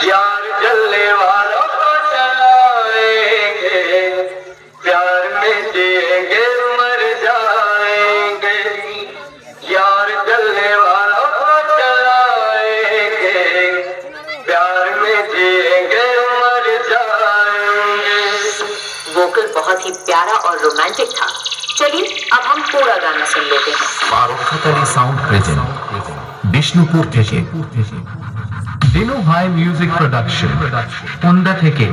यार जलने वालों को चलाएंगे, प्यार में जिएंगे मर जाएंगे। यार जलने वालों को चलाएंगे, प्यार में जिएंगे मर जाएंगे। वोकल बहुत ही प्यारा और रोमांटिक था। चलिए अब हम पूरा गाना सुन लेते हैं। মা রক্ষাকালী সাউন্ড প্রেজেন্ট বিষ্ণুপুর থেকে দিনু ভাই মিউজিক প্রোডাকশন কোন্ডা থেকে